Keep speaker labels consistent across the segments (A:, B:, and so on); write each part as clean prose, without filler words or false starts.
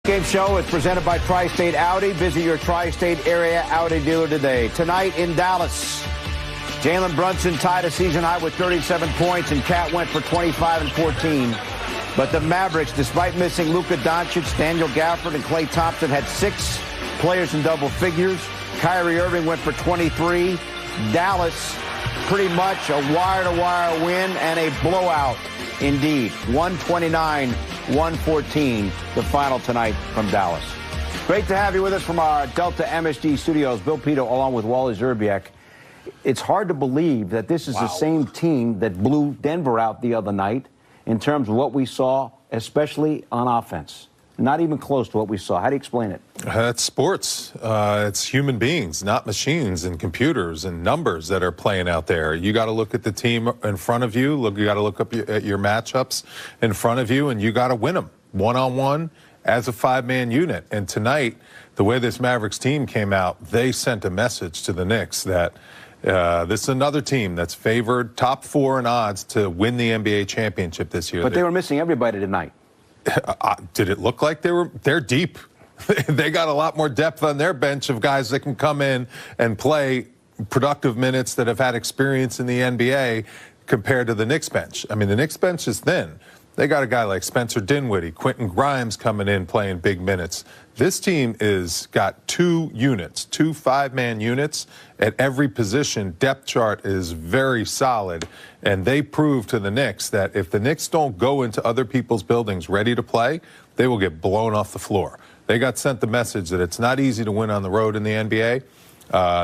A: Game show is presented by Tri-State Audi. Visit your Tri-State area Audi dealer today. Tonight in Dallas, Jalen Brunson tied a season high with 37 points, and Cat went for 25 and 14. But the Mavericks, despite missing Luka Doncic, Daniel Gafford, and Klay Thompson, had 6 players in double figures. Kyrie Irving went for 23. Dallas, pretty much a wire-to-wire win and a blowout indeed. 129-114, the final tonight from Dallas. Great to have you with us from our Delta MSG studios. Bill Pito along with Wally Zerbiak. It's hard to believe that this is the same team that blew Denver out the other night in terms of what we saw, especially on offense. Not even close to what we saw. How do you explain it?
B: It's sports. It's human beings, not machines and computers and numbers that are playing out there. You got to look at the team in front of you. You got to look up at your matchups in front of you, and you got to win them one-on-one as a 5-man unit. And tonight, the way this Mavericks team came out, they sent a message to the Knicks that this is another team that's favored top 4 in odds to win the NBA championship this year.
A: But they were missing everybody tonight.
B: Did it look like they're deep? They got a lot more depth on their bench of guys that can come in and play productive minutes that have had experience in the NBA compared to the Knicks bench. I mean, the Knicks bench is thin. They got a guy like Spencer Dinwiddie, Quentin Grimes coming in playing big minutes. This team is got 2 units, 2 5-man units at every position. Depth chart is very solid, and they prove to the Knicks that if the Knicks don't go into other people's buildings ready to play, they will get blown off the floor. They got sent the message that it's not easy to win on the road in the NBA.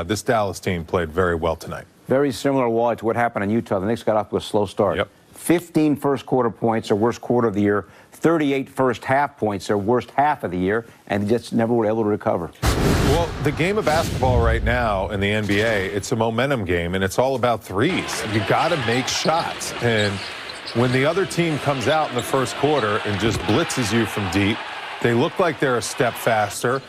B: This Dallas team played very well tonight.
A: Very similar, Wally, to what happened in Utah. The Knicks got off to a slow start.
B: Yep.
A: 15 first-quarter points, their worst quarter of the year. 38 first-half points, their worst half of the year, and just never were able to recover.
B: Well, the game of basketball right now in the NBA, it's a momentum game, and it's all about threes. You got to make shots. And when the other team comes out in the first quarter and just blitzes you from deep, they look like they're a step faster.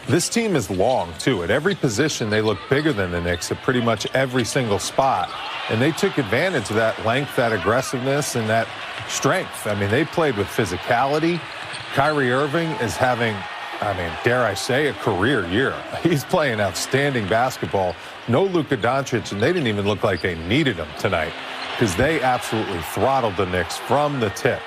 B: This team is long, too. At every position, they look bigger than the Knicks at pretty much every single spot. And they took advantage of that length, that aggressiveness, and that strength. I mean, they played with physicality. Kyrie Irving is having, dare I say, a career year. He's playing outstanding basketball. No Luka Doncic, and they didn't even look like they needed him tonight because they absolutely throttled the Knicks from the tip.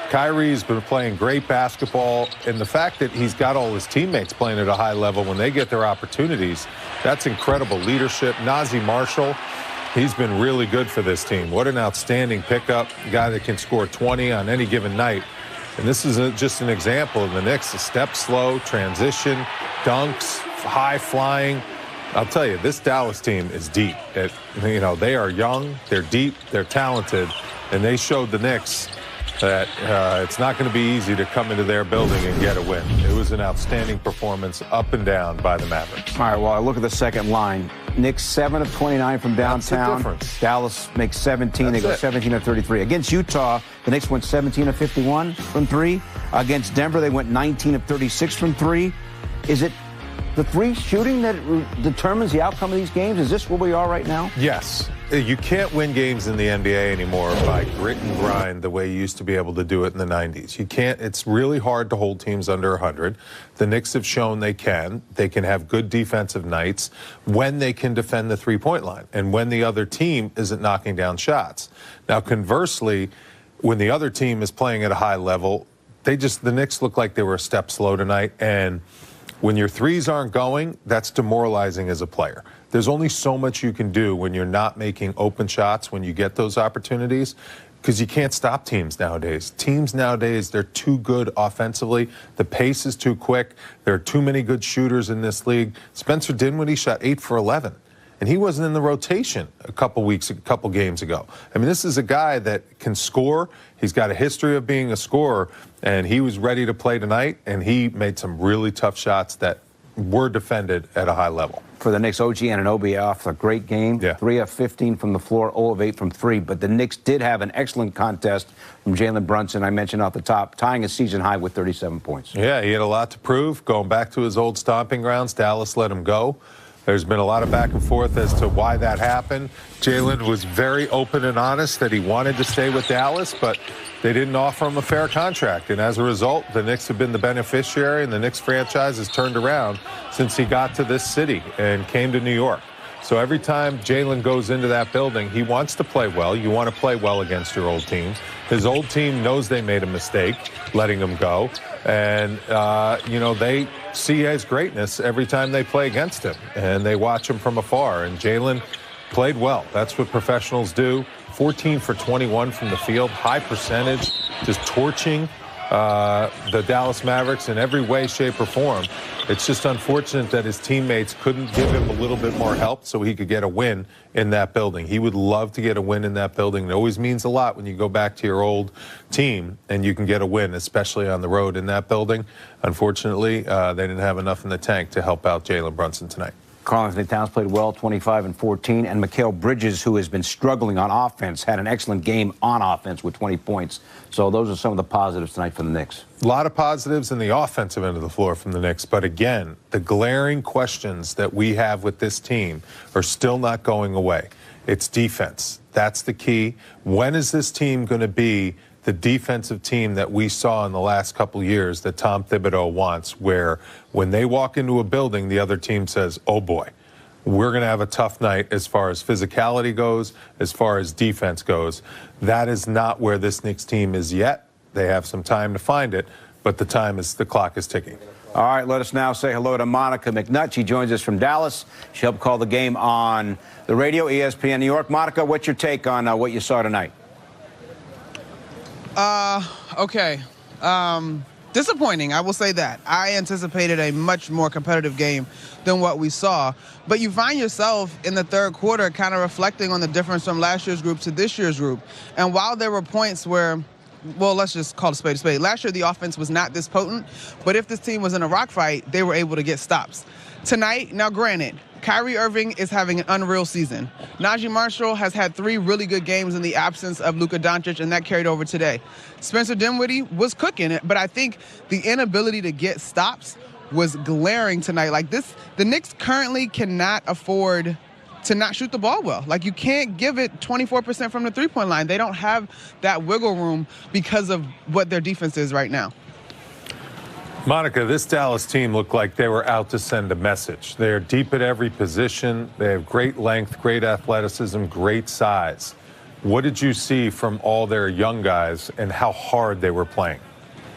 B: Kyrie's been playing great basketball, and the fact that he's got all his teammates playing at a high level when they get their opportunities, that's incredible leadership. Naji Marshall, he's been really good for this team. What an outstanding pickup, a guy that can score 20 on any given night. And this is just an example of the Knicks, a step slow, transition, dunks, high flying. I'll tell you, this Dallas team is deep. They are young, they're deep, they're talented, and they showed the Knicks that it's not going to be easy to come into their building and get a win. It was an outstanding performance up and down by the Mavericks.
A: All right, well, I look at the second line. Knicks 7 of 29 from downtown.
B: That's the difference.
A: Dallas makes 17. They go 17 of 33. Against Utah, the Knicks went 17 of 51 from 3. Against Denver, they went 19 of 36 from 3. Is it the 3 shooting that determines the outcome of these games? Is this where we are right now?
B: Yes. You can't win games in the NBA anymore by grit and grind the way you used to be able to do it in the 90s. You can't. It's really hard to hold teams under 100. The Knicks have shown they can. They can have good defensive nights when they can defend the three-point line and when the other team isn't knocking down shots. Now, conversely, when the other team is playing at a high level, the Knicks look like they were a step slow tonight, and when your threes aren't going, that's demoralizing as a player. There's only so much you can do when you're not making open shots when you get those opportunities, because you can't stop teams nowadays. Teams nowadays, they're too good offensively. The pace is too quick. There are too many good shooters in this league. Spencer Dinwiddie shot 8 for 11, and he wasn't in the rotation a couple games ago. I mean, this is a guy that can score. He's got a history of being a scorer, and he was ready to play tonight, and he made some really tough shots that were defended at a high level.
A: For the Knicks, OG Anunoby off a great game.
B: Yeah.
A: 3 of 15 from the floor, 0 of 8 from 3. But the Knicks did have an excellent contest from Jalen Brunson, I mentioned off the top, tying a season high with 37 points.
B: Yeah, he had a lot to prove. Going back to his old stomping grounds, Dallas let him go. There's been a lot of back and forth as to why that happened. Jalen was very open and honest that he wanted to stay with Dallas, but they didn't offer him a fair contract. And as a result, the Knicks have been the beneficiary, and the Knicks franchise has turned around since he got to this city and came to New York. So every time Jalen goes into that building, he wants to play well. You want to play well against your old team. His old team knows they made a mistake letting him go. And, they see his greatness every time they play against him. And they watch him from afar. And Jalen played well. That's what professionals do. 14 for 21 from the field, high percentage, just torching the Dallas Mavericks in every way, shape, or form. It's just unfortunate that his teammates couldn't give him a little bit more help so he could get a win in that building. He would love to get a win in that building. It always means a lot when you go back to your old team and you can get a win, especially on the road in that building. Unfortunately, they didn't have enough in the tank to help out Jalen Brunson tonight.
A: Karl-Anthony Towns played well, 25 and 14, and Mikal Bridges, who has been struggling on offense, had an excellent game on offense with 20 points. So those are some of the positives tonight for the Knicks.
B: A lot of positives in the offensive end of the floor from the Knicks, but again, the glaring questions that we have with this team are still not going away. It's defense. That's the key. When is this team going to be the defensive team that we saw in the last couple years that Tom Thibodeau wants, where when they walk into a building, the other team says, oh boy, we're going to have a tough night as far as physicality goes, as far as defense goes. That is not where this Knicks team is yet. They have some time to find it, but the clock is ticking.
A: All right, let us now say hello to Monica McNutt. She joins us from Dallas. She helped call the game on the radio, ESPN New York. Monica, what's your take on what you saw tonight?
C: Okay. Disappointing, I will say that. I anticipated a much more competitive game than what we saw. But you find yourself in the third quarter kind of reflecting on the difference from last year's group to this year's group. And while there were points where, well, let's just call it a spade a spade. Last year, the offense was not this potent. But if this team was in a rock fight, they were able to get stops. Tonight, now granted, Kyrie Irving is having an unreal season. Najee Marshall has had 3 really good games in the absence of Luka Doncic, and that carried over today. Spencer Dinwiddie was cooking it, but I think the inability to get stops was glaring tonight. Like this, the Knicks currently cannot afford to not shoot the ball well. Like, you can't give it 24% from the three-point line. They don't have that wiggle room because of what their defense is right now.
B: Monica, this Dallas team looked like they were out to send a message. They're deep at every position. They have great length, great athleticism, great size. What did you see from all their young guys and how hard they were playing?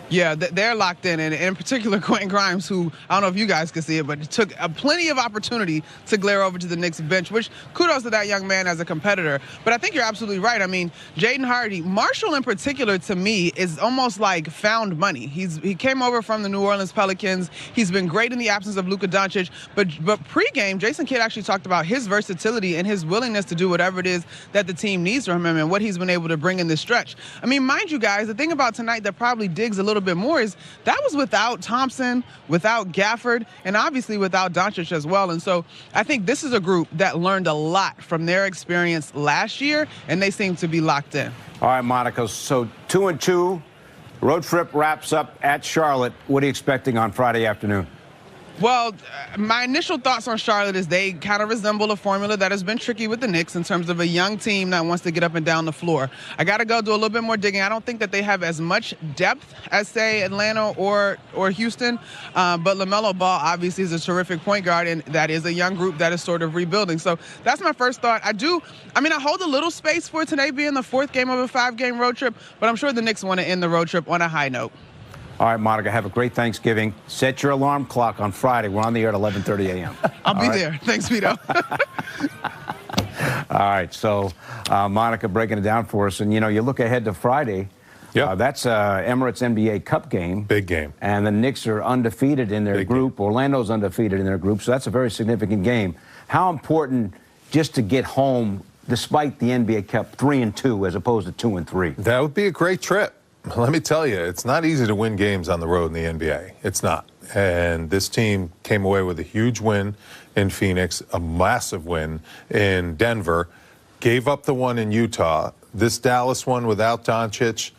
C: Yeah, they're locked in, and in particular Quentin Grimes, who, I don't know if you guys could see it, but took plenty of opportunity to glare over to the Knicks bench, which kudos to that young man as a competitor. But I think you're absolutely right. I mean, Jaden Hardy, Marshall in particular, to me, is almost like found money. He came over from the New Orleans Pelicans. He's been great in the absence of Luka Doncic, but pregame, Jason Kidd actually talked about his versatility and his willingness to do whatever it is that the team needs from him and what he's been able to bring in this stretch. I mean, mind you guys, the thing about tonight that probably digs a little bit more is that was without Thompson, without Gafford, and obviously without Doncic as well. And so I think this is a group that learned a lot from their experience last year, and they seem to be locked in.
A: All right, Monica, so 2-2, road trip wraps up at Charlotte. What are you expecting on Friday afternoon?
C: Well, my initial thoughts on Charlotte is they kind of resemble a formula that has been tricky with the Knicks in terms of a young team that wants to get up and down the floor. I got to go do a little bit more digging. I don't think that they have as much depth as, say, Atlanta or Houston, but LaMelo Ball obviously is a terrific point guard, and that is a young group that is sort of rebuilding. So that's my first thought. I hold a little space for today being the 4th game of a 5-game road trip, but I'm sure the Knicks want to end the road trip on a high note.
A: All right, Monica, have a great Thanksgiving. Set your alarm clock on Friday. We're on the air at 11:30 a.m.
C: I'll be there. Thanks, Vito.
A: All right, so Monica breaking it down for us. And, you look ahead to Friday.
B: Yep.
A: That's Emirates NBA Cup game.
B: Big game.
A: And the Knicks are undefeated in their group. Game. Orlando's undefeated in their group, so that's a very significant game. How important just to get home, despite the NBA Cup, 3-2 as opposed to 2-3?
B: That would be a great trip. Let me tell you, it's not easy to win games on the road in the NBA. It's not. And this team came away with a huge win in Phoenix, a massive win in Denver, gave up the one in Utah. This Dallas one without Doncic,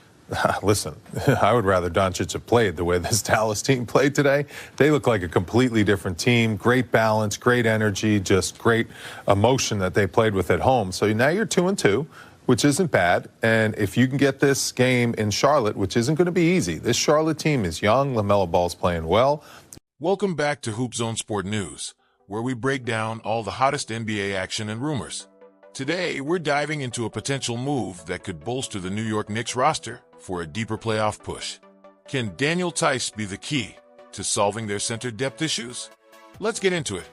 B: Listen, I would rather Doncic have played the way this Dallas team played today. They look like a completely different team. Great balance, great energy, just great emotion that they played with at home. So now you're 2-2, which isn't bad. And if you can get this game in Charlotte, which isn't going to be easy, this Charlotte team is young. LaMelo Ball's playing well.
D: Welcome back to HoopZone Sport News, where we break down all the hottest NBA action and rumors. Today, we're diving into a potential move that could bolster the New York Knicks roster for a deeper playoff push. Can Daniel Theis be the key to solving their center depth issues? Let's get into it.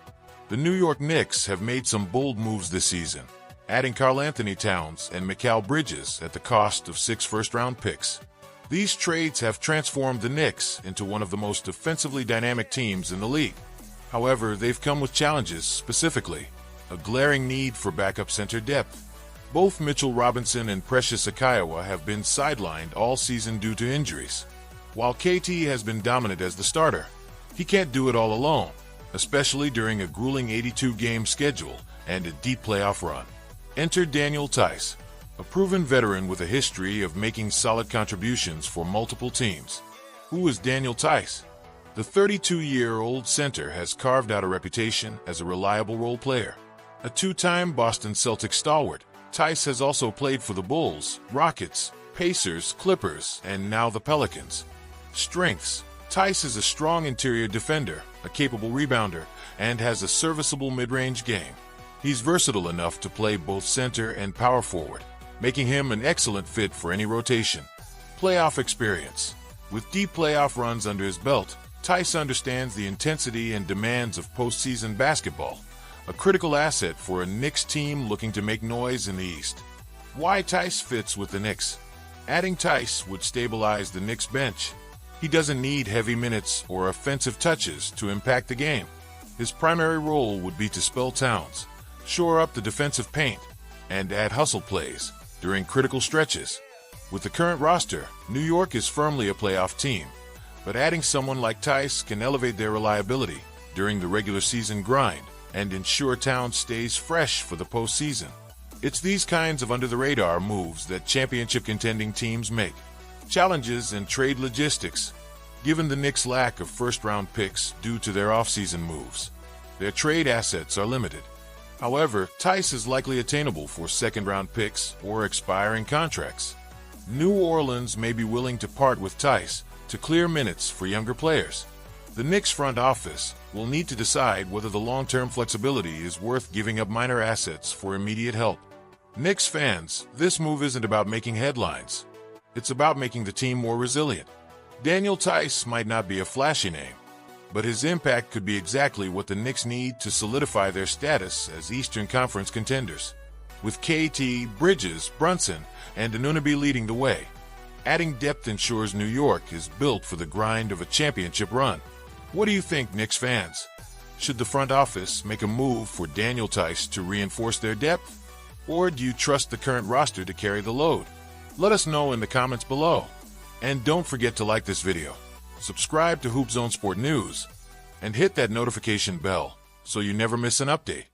D: The New York Knicks have made some bold moves this season, adding Karl-Anthony Towns and Mikal Bridges at the cost of 6 first-round picks. These trades have transformed the Knicks into one of the most offensively dynamic teams in the league. However, they've come with challenges, specifically a glaring need for backup center depth. Both Mitchell Robinson and Precious Achiuwa have been sidelined all season due to injuries. While KT has been dominant as the starter, he can't do it all alone, especially during a grueling 82-game schedule and a deep playoff run. Enter Daniel Theis, a proven veteran with a history of making solid contributions for multiple teams. Who is Daniel Theis? The 32-year-old center has carved out a reputation as a reliable role player. A 2-time Boston Celtics stalwart, Theis has also played for the Bulls, Rockets, Pacers, Clippers, and now the Pelicans. Strengths: Theis is a strong interior defender, a capable rebounder, and has a serviceable mid-range game. He's versatile enough to play both center and power forward, making him an excellent fit for any rotation. Playoff experience: with deep playoff runs under his belt, Theis understands the intensity and demands of postseason basketball, a critical asset for a Knicks team looking to make noise in the East. Why Theis fits with the Knicks? Adding Theis would stabilize the Knicks bench. He doesn't need heavy minutes or offensive touches to impact the game. His primary role would be to spell Towns, shore up the defensive paint, and add hustle plays during critical stretches. With the current roster, New York is firmly a playoff team, but adding someone like Theis can elevate their reliability during the regular season grind and ensure Towns stays fresh for the postseason. It's these kinds of under-the-radar moves that championship contending teams make. Challenges and trade logistics: given the Knicks' lack of first-round picks due to their offseason moves, their trade assets are limited. However, Theis is likely attainable for second-round picks or expiring contracts. New Orleans may be willing to part with Theis to clear minutes for younger players. The Knicks front office will need to decide whether the long-term flexibility is worth giving up minor assets for immediate help. Knicks fans, this move isn't about making headlines. It's about making the team more resilient. Daniel Theis might not be a flashy name, but his impact could be exactly what the Knicks need to solidify their status as Eastern Conference contenders. With KT, Bridges, Brunson, and Anunoby leading the way, adding depth ensures New York is built for the grind of a championship run. What do you think, Knicks fans? Should the front office make a move for Daniel Theis to reinforce their depth? Or do you trust the current roster to carry the load? Let us know in the comments below. And don't forget to like this video, subscribe to HoopZone Sport News, and hit that notification bell so you never miss an update.